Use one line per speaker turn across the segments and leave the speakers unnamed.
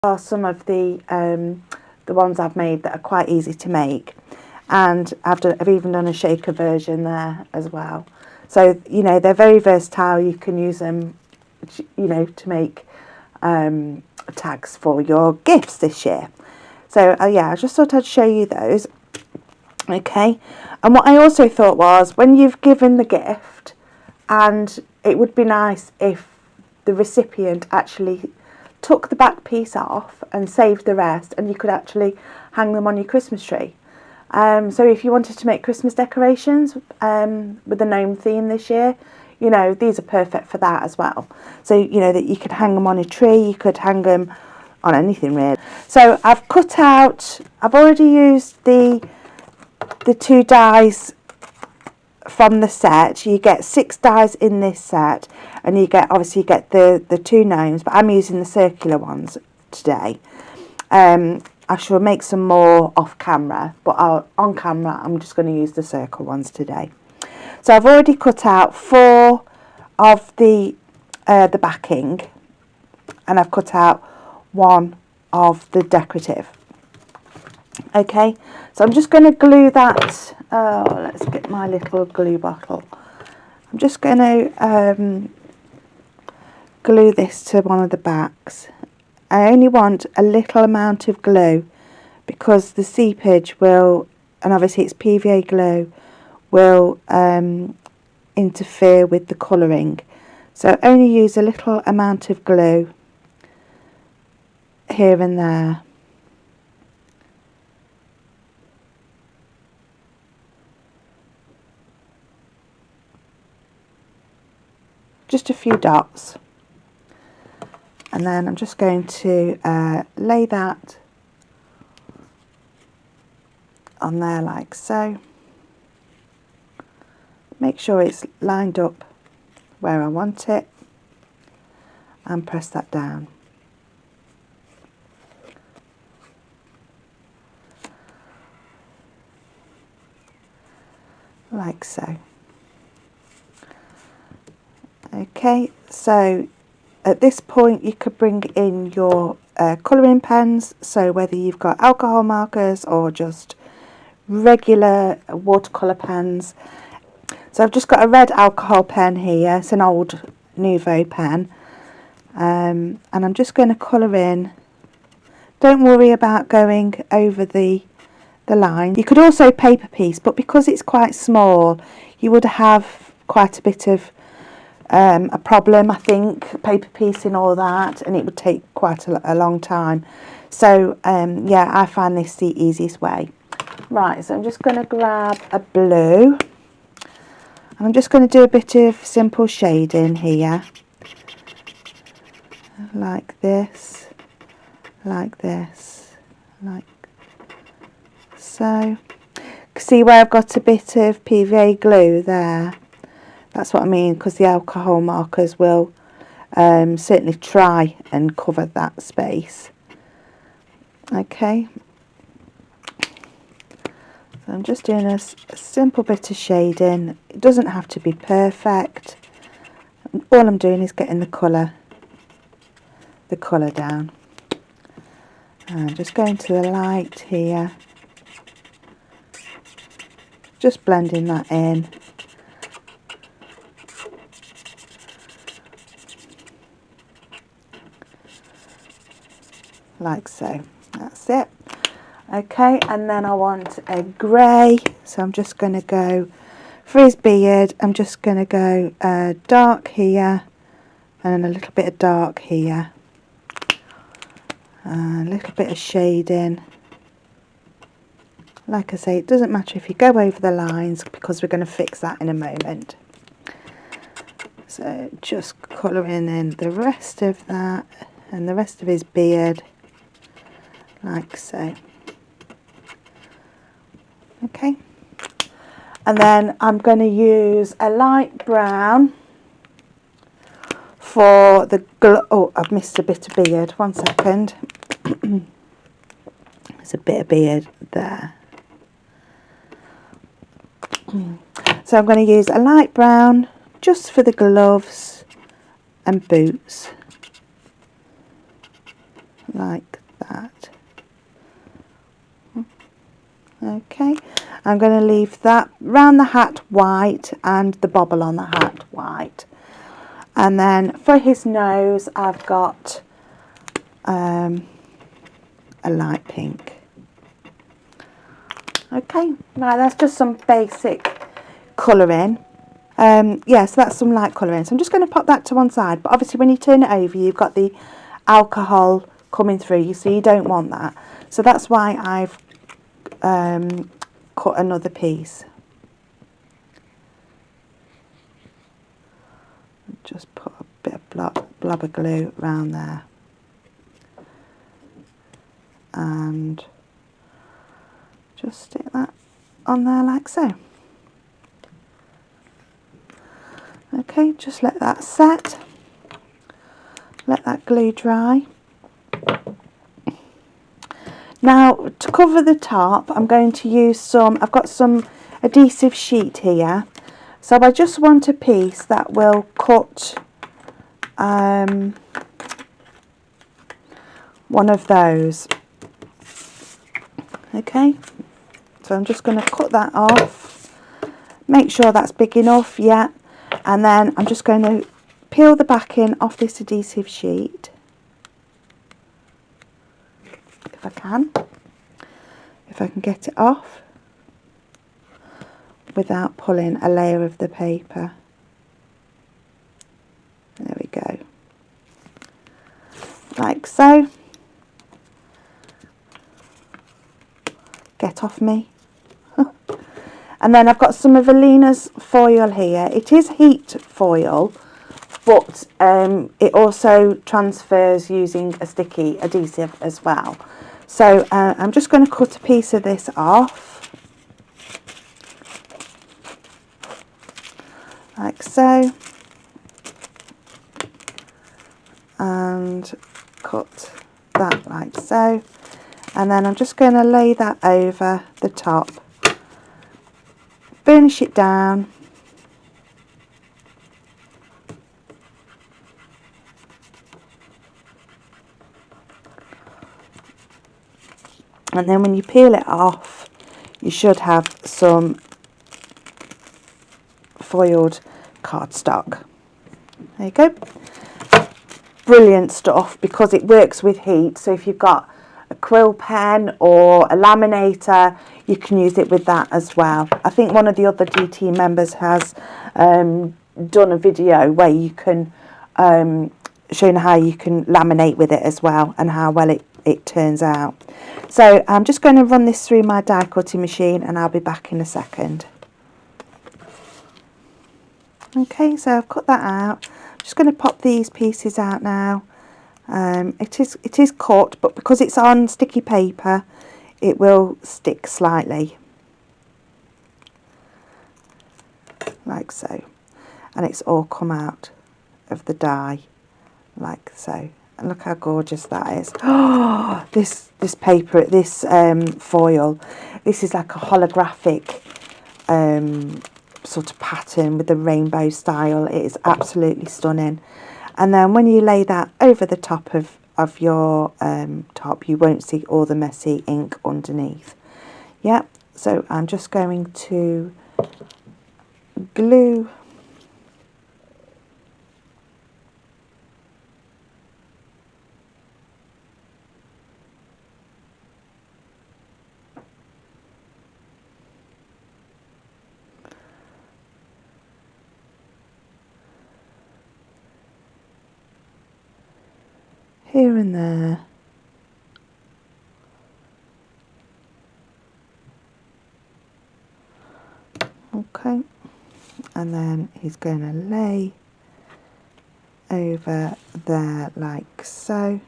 are some of the ones I've made that are quite easy to make, and I've even done a shaker version there as well. So you know, they're very versatile. You can use them, you know, to make tags for your gifts this year. So yeah, I just thought I'd show you those. Okay, and what I also thought was, when you've given the gift, and it would be nice if the recipient actually took the back piece off and saved the rest, and you could actually hang them on your Christmas tree. So if you wanted to make Christmas decorations with the gnome theme this year, you know, these are perfect for that as well. So, you know, that you could hang them on a tree, you could hang them on anything really. So I've already used the 2 dies from the set. You get 6 dies in this set, and you get the 2 gnomes, but I'm using the circular ones today. I shall make some more off camera, but on camera I'm just going to use the circle ones today. So I've already cut out 4 of the backing, and I've cut out 1 of the decorative. Okay, so I'm just going to glue that. Oh, let's get my little glue bottle. I'm just going to glue this to one of the backs. I only want a little amount of glue because the seepage will, and obviously it's PVA glue, will interfere with the colouring. So only use a little amount of glue here and there. Just a few dots. And then I'm just going to lay that on there like so. Make sure it's lined up where I want it, and press that down. Like so. Okay, so at this point you could bring in your colouring pens, so whether you've got alcohol markers or just regular watercolour pens. So I've just got a red alcohol pen here, it's an old Nouveau pen, and I'm just going to colour in. Don't worry about going over the line. You could also paper piece, but because it's quite small you would have quite a bit of a problem, I think, paper piecing all that, and it would take quite a long time. So yeah, I find this the easiest way. Right, so I'm just going to grab a blue, and I'm just going to do a bit of simple shading here, like this, like this, like so. See where I've got a bit of PVA glue there? That's what I mean, because the alcohol markers will certainly try and cover that space. Okay, so I'm just doing a simple bit of shading. It doesn't have to be perfect. All I'm doing is getting the colour down. And just going to the light here, just blending that in. Like so. That's it. Okay, and then I want a grey, so I'm just going to go for his beard. I'm just going to go dark here and a little bit of dark here, a little bit of shading. Like I say, it doesn't matter if you go over the lines because we're going to fix that in a moment. So just colouring in the rest of that and the rest of his beard, like so. Okay, and then I'm going to use a light brown for the oh, I've missed a bit of beard, 1 second. There's a bit of beard there. So I'm going to use a light brown just for the gloves and boots, like that. Okay, I'm going to leave that round the hat white and the bobble on the hat white. And then for his nose, I've got a light pink. Okay, right, that's just some basic colouring. Yeah, so that's some light colouring. So I'm just going to pop that to one side. But obviously when you turn it over, you've got the alcohol coming through, so you don't want that. So that's why I've cut another piece. Just put a bit of blob of glue around there. And just stick that on there like so. Okay, just let that set. Let that glue dry. Now to cover the top, I'm going to use I've got some adhesive sheet here. So I just want a piece that will cut one of those. Okay, so I'm just going to cut that off. Make sure that's big enough, yeah. And then I'm just going to peel the backing off this adhesive sheet. If I can get it off without pulling a layer of the paper. There we go. Like so. Get off me. And then I've got some of Alina's foil here. It is heat foil, but it also transfers using a sticky adhesive as well. So I'm just going to cut a piece of this off, like so, and cut that like so, and then I'm just going to lay that over the top, burnish it down, and then when you peel it off, you should have some foiled cardstock. There you go. Brilliant stuff because it works with heat. So if you've got a quill pen or a laminator, you can use it with that as well. I think one of the other DT members has done a video where you can showing how you can laminate with it as well and how well it turns out. So I'm just going to run this through my die cutting machine and I'll be back in a second. Okay, so I've cut that out. I'm just going to pop these pieces out now. It is cut, but because it's on sticky paper, it will stick slightly, like so. And it's all come out of the die, like so. And look how gorgeous that is. Oh, this paper, this foil, this is like a holographic sort of pattern with the rainbow style. It is absolutely stunning. And then when you lay that over the top of your top, you won't see all the messy ink underneath. Yeah, so I'm just going to glue here and there. Okay, and then he's going to lay over there like so.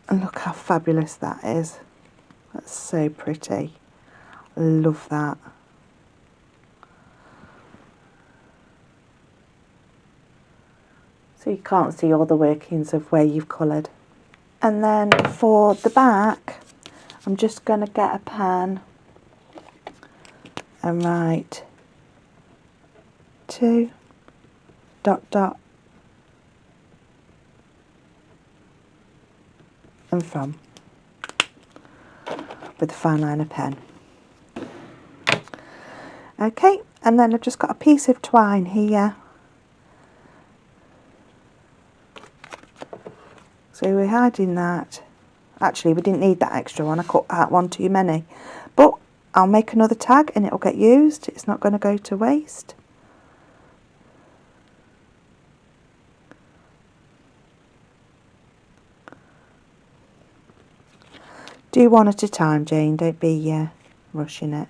And look how fabulous that is. That's so pretty. I love that. So you can't see all the workings of where you've coloured. And then for the back, I'm just going to get a pen and write 2 ... and from with a fine liner pen. Okay, and then I've just got a piece of twine here. So we're hiding that. Actually, we didn't need that extra one. I cut out one too many. But I'll make another tag and it'll get used. It's not going to go to waste. Do one at a time, Jane. Don't be rushing it.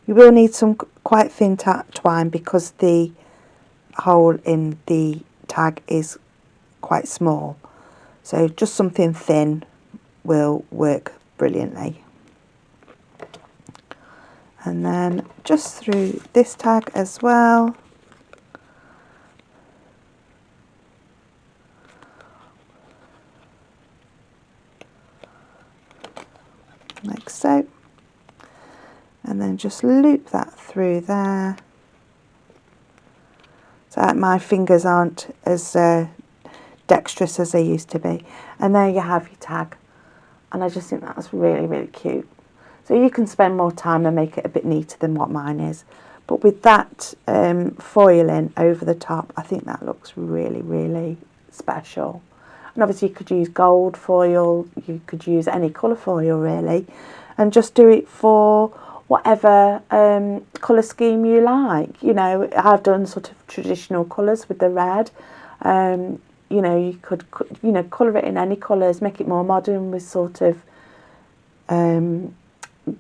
You will need some quite thin twine because the hole in the tag is quite small. So just something thin will work brilliantly. And then just through this tag as well. Like so. And then just loop that through there. So that my fingers aren't as dexterous as they used to be. And there you have your tag. And I just think that's really, really cute. So you can spend more time and make it a bit neater than what mine is. But with that foiling over the top, I think that looks really, really special. And obviously you could use gold foil, you could use any colour foil really, and just do it for whatever colour scheme you like. You know, I've done sort of traditional colours with the red. You know, you could, you know, colour it in any colours, make it more modern with sort of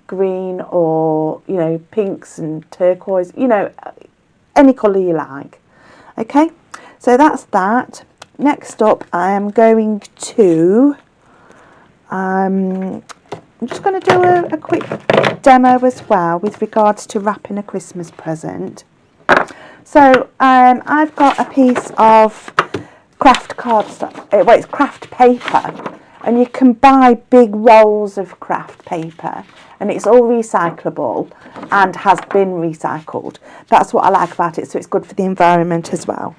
green or, you know, pinks and turquoise, you know, any colour you like. Okay, so that's that. Next up, I am going to, I'm just going to do a quick demo as well with regards to wrapping a Christmas present. So I've got a piece of craft cardstock, well, it's craft paper, and you can buy big rolls of craft paper and it's all recyclable and has been recycled. That's what I like about it, so it's good for the environment as well.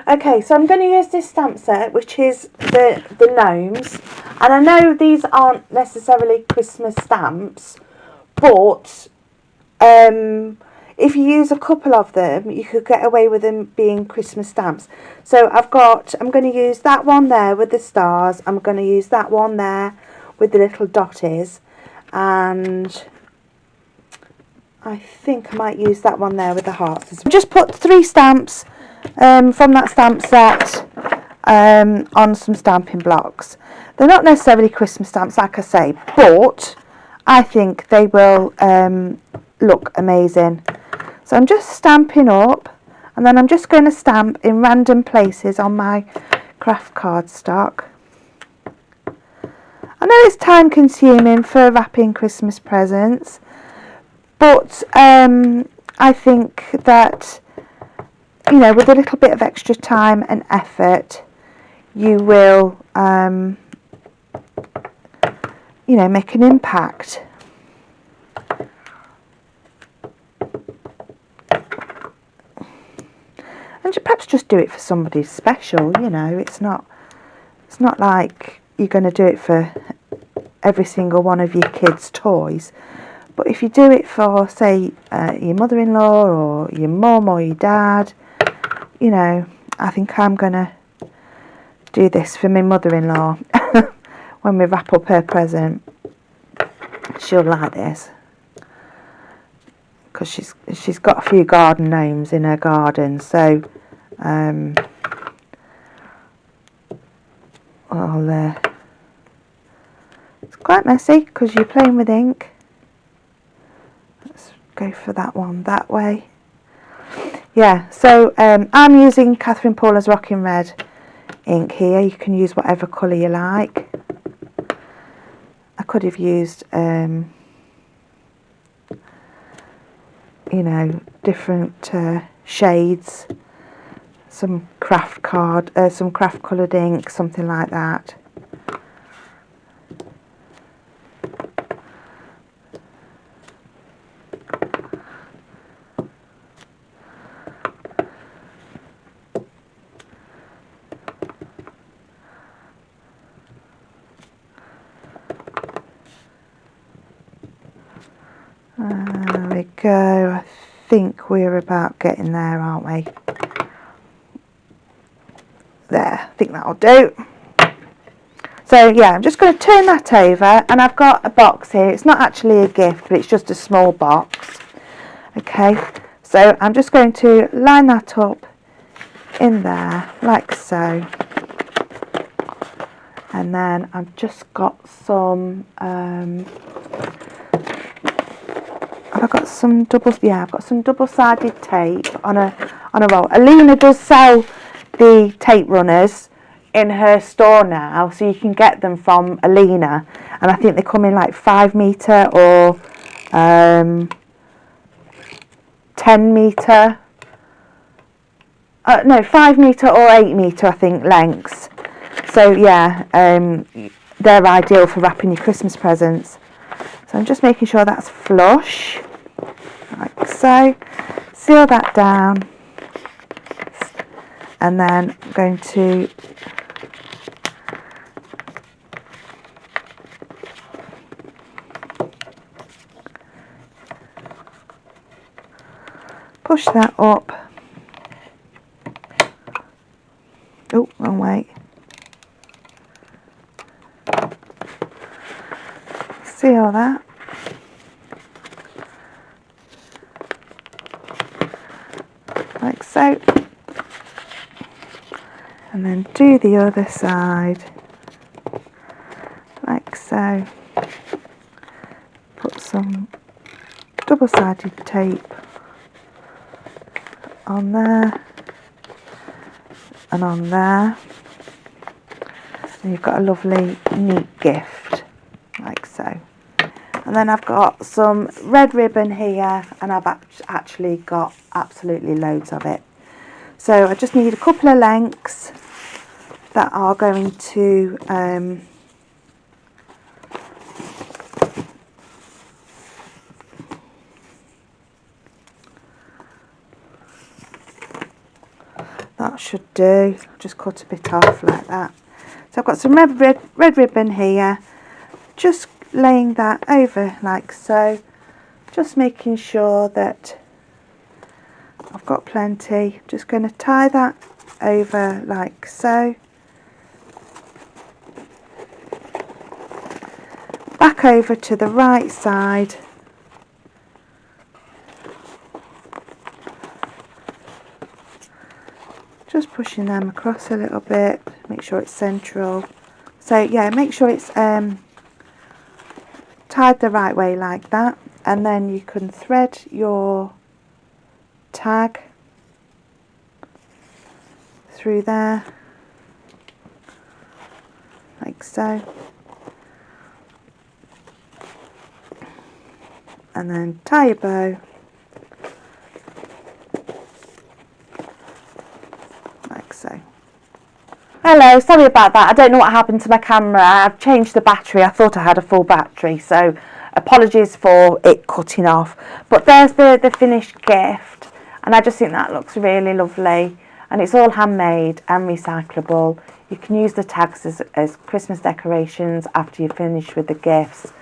Okay, so I'm going to use this stamp set, which is the gnomes, and I know these aren't necessarily Christmas stamps, but if you use a couple of them, you could get away with them being Christmas stamps. So I'm going to use that one there with the stars, I'm going to use that one there with the little dotties, and I think I might use that one there with the hearts. Just put 3 stamps from that stamp set on some stamping blocks. They're not necessarily Christmas stamps, like I say, but I think they will look amazing. So I'm just stamping up, and then I'm just going to stamp in random places on my craft cardstock. I know it's time consuming for wrapping Christmas presents, but I think that, you know, with a little bit of extra time and effort, you will, you know, make an impact. And perhaps just do it for somebody special, you know, it's not like you're going to do it for every single one of your kids' toys. But if you do it for, say, your mother-in-law or your mum or your dad, you know, I think I'm going to do this for my mother-in-law. When we wrap up her present, she'll like this, because she's got a few garden gnomes in her garden. So it's quite messy because you're playing with ink. Let's go for that one that way. Yeah, so I'm using Catherine Paula's Rocking Red ink here. You can use whatever colour you like. I could have used, you know, different shades, some craft coloured ink, something like that. go. I think we're about getting there, aren't we? There, I think that'll do. So yeah, I'm just going to turn that over, and I've got a box here. It's not actually a gift, but it's just a small box. Okay, so I'm just going to line that up in there like so, and then I've just got some I've got some double-sided tape on a roll. Alina does sell the tape runners in her store now, so you can get them from Alina, and I think they come in like 5 metre or 10 metre, no, 5 metre or 8 metre I think lengths. So yeah, they're ideal for wrapping your Christmas presents. So I'm just making sure that's flush, like so. Seal that down, and then I'm going to push that up. Oh, wrong way. Seal that. Like so. And then do the other side. Like so. Put some double-sided tape on there and on there. And you've got a lovely, neat gift, like so. And then I've got some red ribbon here, and I've actually got absolutely loads of it. So I just need a couple of lengths that are going to that should do. Just cut a bit off like that. So I've got some red ribbon here, just laying that over like so, just making sure that I've got plenty. Just going to tie that over like so, back over to the right side, just pushing them across a little bit, make sure it's central. So yeah, make sure it's tied the right way like that, and then you can thread your tag through there like so, and then tie your bow like so. Hello, sorry about that. I don't know what happened to my camera. I've changed the battery. I thought I had a full battery, so apologies for it cutting off. But there's the finished gift, and I just think that looks really lovely, and it's all handmade and recyclable. You can use the tags as Christmas decorations after you finish with the gifts,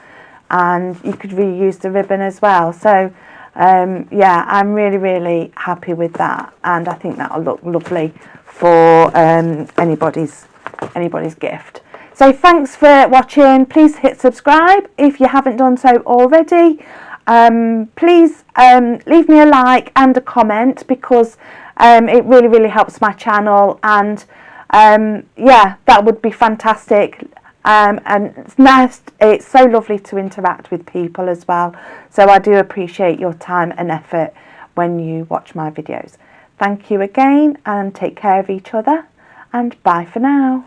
and you could reuse the ribbon as well. So yeah, I'm really happy with that, and I think that'll look lovely for anybody's gift. So thanks for watching. Please hit subscribe if you haven't done so already. Please leave me a like and a comment, because it really helps my channel, and yeah, that would be fantastic. And it's nice, it's so lovely to interact with people as well, so I do appreciate your time and effort when you watch my videos. Thank you again, and take care of each other, and bye for now.